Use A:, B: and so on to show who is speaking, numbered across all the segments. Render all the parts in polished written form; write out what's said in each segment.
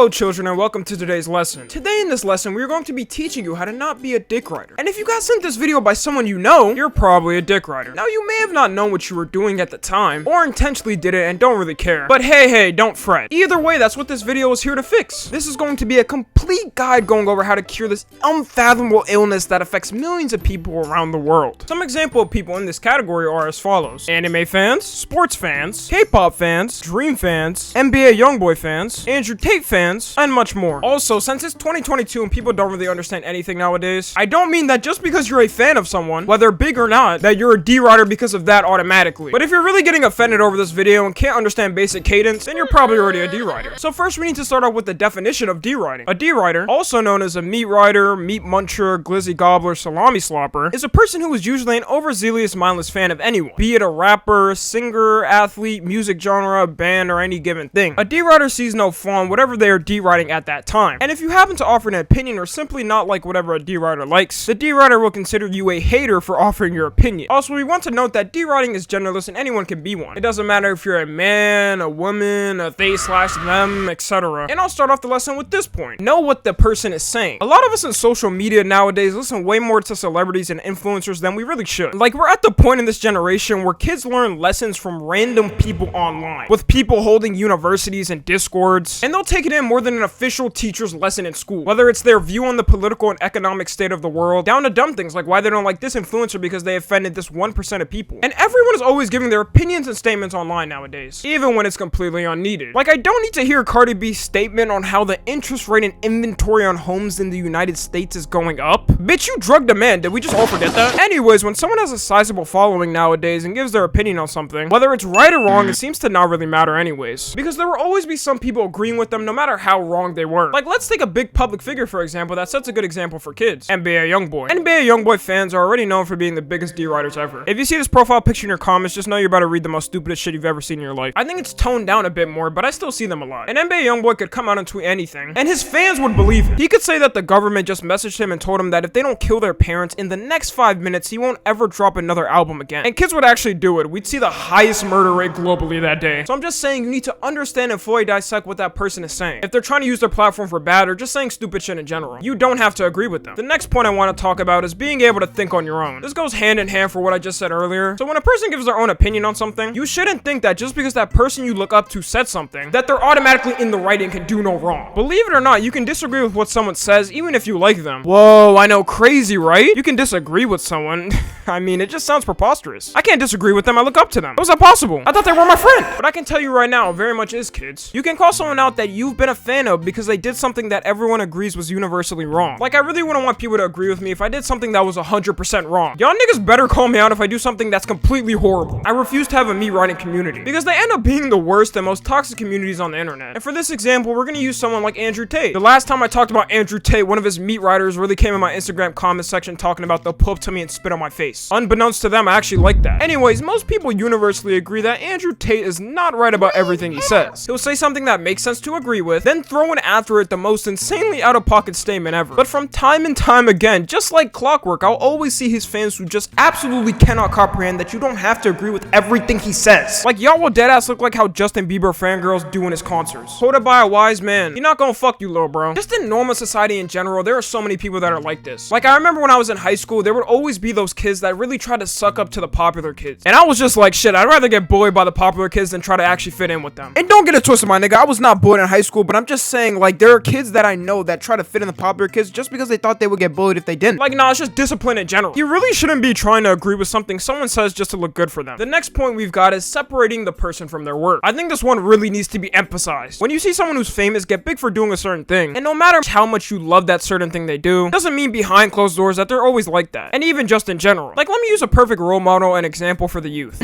A: Hello children and welcome to today's lesson. Today in this lesson we are going to be teaching you how to not be a dick rider. And if you got sent this video by someone you know, you're probably a dick rider. Now you may have not known what you were doing at the time, or intentionally did it and don't really care. But hey, don't fret. Either way, that's what this video is here to fix. This is going to be a complete guide going over how to cure this unfathomable illness that affects millions of people around the world. Some example of people in this category are as follows: anime fans, sports fans, K-pop fans, Dream fans, NBA YoungBoy fans, Andrew Tate fans, and much more. Also, since it's 2022 and people don't really understand anything nowadays, I don't mean that just because you're a fan of someone, whether big or not, that you're a D-rider because of that automatically. But if you're really getting offended over this video and can't understand basic cadence, then you're probably already a D-rider. So first we need to start off with the definition of D-riding. A D-rider, also known as a meat rider, meat muncher, glizzy gobbler, salami slopper, is a person who is usually an overzealous, mindless fan of anyone, be it a rapper, singer, athlete, music genre, band, or any given thing. A D-rider sees no flaw in whatever they are D-riding at that time. And if you happen to offer an opinion or simply not like whatever a D-rider likes, the D-rider will consider you a hater for offering your opinion. Also, we want to note that D-riding is genderless and anyone can be one. It doesn't matter if you're a man, a woman, a they/them, etc. And I'll start off the lesson with this point. Know what the person is saying. A lot of us in social media nowadays listen way more to celebrities and influencers than we really should. Like, we're at the point in this generation where kids learn lessons from random people online, with people holding universities and discords, and they'll take it in more than an official teacher's lesson in school. Whether it's their view on the political and economic state of the world, down to dumb things like why they don't like this influencer because they offended this 1% of people. And everyone is always giving their opinions and statements online nowadays, even when it's completely unneeded. Like, I don't need to hear Cardi B's statement on how the interest rate and inventory on homes in the United States is going up. Bitch, you drugged a man. Did we just all forget that? Anyways, when someone has a sizable following nowadays and gives their opinion on something, whether it's right or wrong, it seems to not really matter anyways, because there will always be some people agreeing with them no matter how wrong they were. Like, let's take a big public figure for example that sets a good example for kids: NBA YoungBoy. NBA YoungBoy fans are already known for being the biggest D-riders ever. If you see this profile picture in your comments, just know you're about to read the most stupidest shit you've ever seen in your life. I think it's toned down a bit more, but I still see them a lot. And NBA YoungBoy could come out and tweet anything, and his fans would believe it. He could say that the government just messaged him and told him that if they don't kill their parents in the next 5 minutes, he won't ever drop another album again. And kids would actually do it. We'd see the highest murder rate globally that day. So I'm just saying you need to understand and fully dissect what that person is saying. If they're trying to use their platform for bad or just saying stupid shit in general, you don't have to agree with them. The next point I want to talk about is being able to think on your own. This goes hand in hand for what I just said earlier. So when a person gives their own opinion on something, you shouldn't think that just because that person you look up to said something, that they're automatically in the right and can do no wrong. Believe it or not, you can disagree with what someone says even if you like them. Whoa, I know, crazy, right? You can disagree with someone. I mean, it just sounds preposterous. I can't disagree with them, I look up to them. How was that possible? I thought they were my friend. But I can tell you right now, it very much is, kids. You can call someone out that you've been a fan of because they did something that everyone agrees was universally wrong. Like, I really wouldn't want people to agree with me if I did something that was 100% wrong. Y'all niggas better call me out if I do something that's completely horrible. I refuse to have a meat riding community because they end up being the worst and most toxic communities on the internet. And for this example, we're gonna use someone like Andrew Tate. The last time I talked about Andrew Tate, one of his meat riders really came in my Instagram comment section talking about they'll pull up to me and spit on my face. Unbeknownst to them, I actually like that. Anyways, most people universally agree that Andrew Tate is not right about everything he says. He'll say something that makes sense to agree with, then throw in after it the most insanely out-of-pocket statement ever. But from time and time again, just like clockwork, I'll always see his fans who just absolutely cannot comprehend that you don't have to agree with everything he says. Like, y'all will deadass look like how Justin Bieber fangirls do in his concerts. Quoted by a wise man: "You're not gonna fuck you, little bro." Just in normal society in general, there are so many people that are like this. Like, I remember when I was in high school, there would always be those kids that really try to suck up to the popular kids. And I was just like, shit, I'd rather get bullied by the popular kids than try to actually fit in with them. And don't get it twisted, my nigga, I was not bullied in high school, but I'm just saying, like, there are kids that I know that try to fit in the popular kids just because they thought they would get bullied if they didn't. Like, nah, it's just discipline in general. You really shouldn't be trying to agree with something someone says just to look good for them. The next point we've got is separating the person from their work. I think this one really needs to be emphasized. When you see someone who's famous get big for doing a certain thing, and no matter how much you love that certain thing they do, doesn't mean behind closed doors that they're always like that. And even just in general. Like, let me use a perfect role model and example for the youth.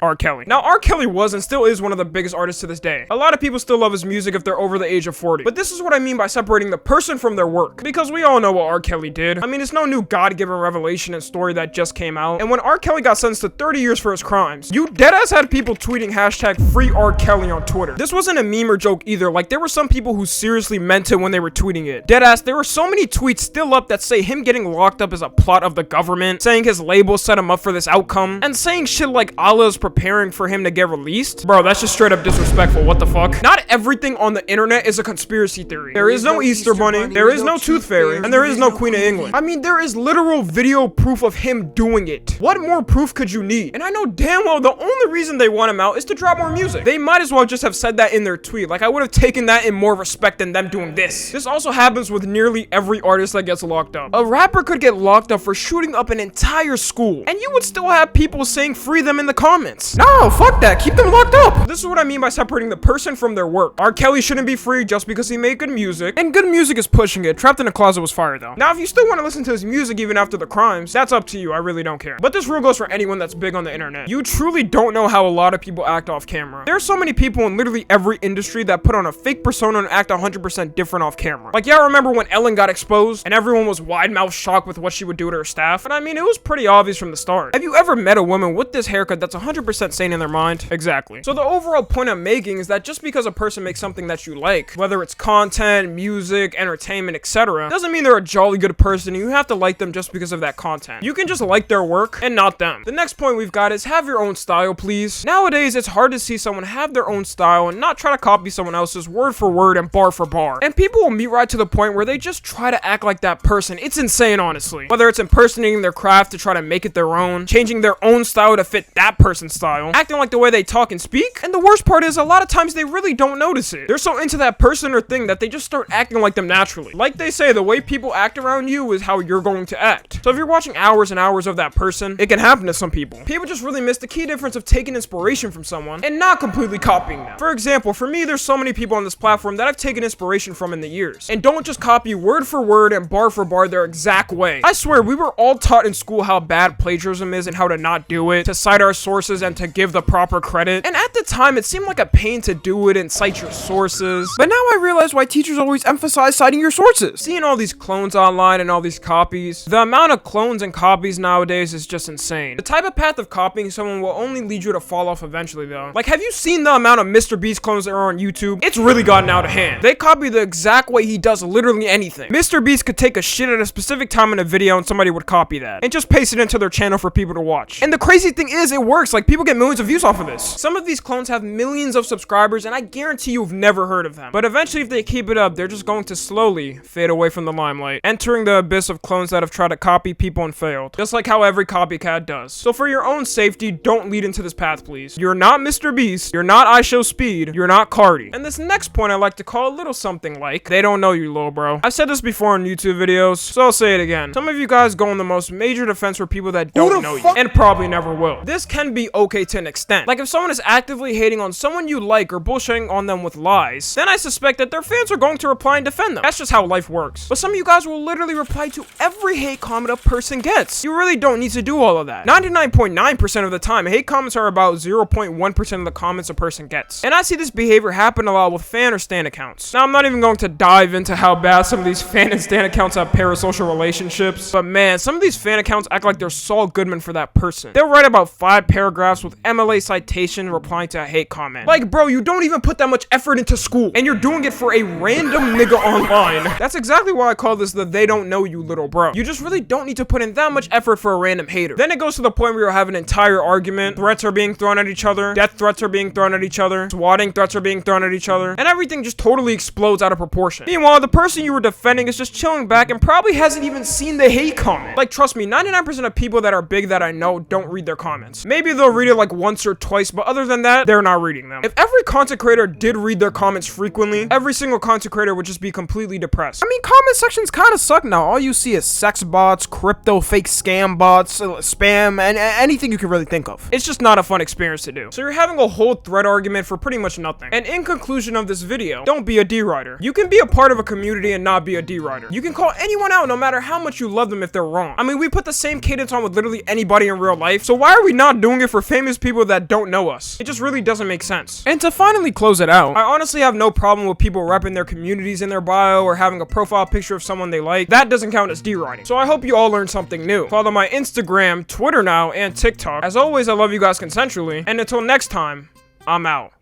A: R. Kelly. Now, R. Kelly was and still is one of the biggest artists to this day. A lot of people still love his music if they're over the age of 40. But this is what I mean by separating the person from their work. Because we all know what R. Kelly did. I mean, it's no new God-given revelation and story that just came out. And when R. Kelly got sentenced to 30 years for his crimes, you deadass had people tweeting hashtag free R. Kelly on Twitter. This wasn't a meme or joke either. Like, there were some people who seriously meant it when they were tweeting it. Deadass, there were so many tweets still up that say him getting locked up is a plot of the government, saying his label set him up for this outcome, and saying shit like Allah is preparing for him to get released. Bro, that's just straight up disrespectful. What the fuck? Not everything on the internet internet is a conspiracy theory. There is no Easter Bunny, there is no Tooth Fairy, and there is no Queen of England. I mean, there is literal video proof of him doing it. What more proof could you need? And I know damn well the only reason they want him out is to drop more music. They might as well just have said that in their tweet. Like, I would have taken that in more respect than them doing this. This also happens with nearly every artist that gets locked up. A rapper could get locked up for shooting up an entire school, and you would still have people saying free them in the comments. No, fuck that. Keep them locked up. This is what I mean by separating the person from their work. R. Kelly shouldn't be free just because he made good music, and good music is pushing it. Trapped in a Closet was fire though. Now, if you still want to listen to his music even after the crimes, that's up to you. I really don't care. But this rule goes for anyone that's big on the internet. You truly don't know how a lot of people act off camera. There are so many people in literally every industry that put on a fake persona and act 100% different off camera. Like, yeah, I remember when Ellen got exposed and everyone was wide-mouthed shocked with what she would do to her staff. And I mean, it was pretty obvious from the start. Have you ever met a woman with this haircut that's 100% sane in their mind? Exactly. So the overall point I'm making is that just because a person makes something that you like, whether it's content, music, entertainment, etc., doesn't mean they're a jolly good person and you have to like them just because of that content. You can just like their work and not them. The next point we've got is have your own style, please. Nowadays, it's hard to see someone have their own style and not try to copy someone else's word for word and bar for bar. And people will meet right to the point where they just try to act like that person. It's insane, honestly. Whether it's impersonating their craft to try to make it their own, changing their own style to fit that person's style, acting like the way they talk and speak. And the worst part is a lot of times they really don't notice it. They're so into that person or thing that they just start acting like them naturally. Like they say, the way people act around you is how you're going to act. So if you're watching hours and hours of that person, it can happen to some people. People just really miss the key difference of taking inspiration from someone and not completely copying them. For example, for me, there's so many people on this platform that I've taken inspiration from in the years. And don't just copy word for word and bar for bar their exact way. I swear, we were all taught in school how bad plagiarism is and how to not do it, to cite our sources and to give the proper credit. And at the time, it seemed like a pain to do it and cite your sources. But now I realize why teachers always emphasize citing your sources. Seeing all these clones online and all these copies, the amount of clones and copies nowadays is just insane. The type of path of copying someone will only lead you to fall off eventually though. Like, have you seen the amount of Mr. Beast clones that are on YouTube? It's really gotten out of hand. They copy the exact way he does literally anything. Mr. Beast could take a shit at a specific time in a video and somebody would copy that and just paste it into their channel for people to watch. And the crazy thing is, it works. Like, people get millions of views off of this. Some of these clones have millions of subscribers and I guarantee you've never heard of them. But eventually, if they keep it up, they're just going to slowly fade away from the limelight, entering the abyss of clones that have tried to copy people and failed. Just like how every copycat does. So for your own safety, don't lead into this path, please. You're not Mr. Beast. You're not I Show Speed. You're not Cardi. And this next point I like to call a little something like, they don't know you, lil bro. I've said this before in YouTube videos, so I'll say it again. Some of you guys go on the most major defense for people that don't know you, and probably never will. This can be okay to an extent. Like, if someone is actively hating on someone you like or bullshitting on them with lies, then I suspect that their fans are going to reply and defend them. That's just how life works. But some of you guys will literally reply to every hate comment a person gets. You really don't need to do all of that. 99.9% of the time, hate comments are about 0.1% of the comments a person gets. And I see this behavior happen a lot with fan or stan accounts. Now, I'm not even going to dive into how bad some of these fan and stan accounts have parasocial relationships, but man, some of these fan accounts act like they're Saul Goodman for that person. They'll write about 5 paragraphs with MLA citation replying to a hate comment. Like, bro, you don't even put that much effort into school, and you're doing it for a random nigga online. That's exactly why I call this the they don't know you little bro. You just really don't need to put in that much effort for a random hater. Then it goes to the point where you'll have an entire argument, threats are being thrown at each other, death threats are being thrown at each other, swatting threats are being thrown at each other, and everything just totally explodes out of proportion. Meanwhile, the person you were defending is just chilling back and probably hasn't even seen the hate comment. Like, trust me, 99% of people that are big that I know don't read their comments. Maybe they'll read it like once or twice, but other than that, they're not reading them. If every content creator did read their comments frequently, every single content creator would just be completely depressed. I mean, comment sections kind of suck now. All you see is sex bots, crypto fake scam bots, spam, and anything you can really think of. It's just not a fun experience to do. So you're having a whole thread argument for pretty much nothing. And in conclusion of this video, don't be a D-writer. You can be a part of a community and not be a D-writer. You can call anyone out no matter how much you love them if they're wrong. I mean, we put the same cadence on with literally anybody in real life, so why are we not doing it for famous people that don't know us? It just really doesn't make sense. And to finally close it out, I honestly have no problem with people repping their communities in their bio or having a profile picture of someone they like. That doesn't count as D-writing. So I hope you all learned something new. Follow my Instagram, Twitter now, and TikTok. As always, I love you guys consensually, and until next time, I'm out.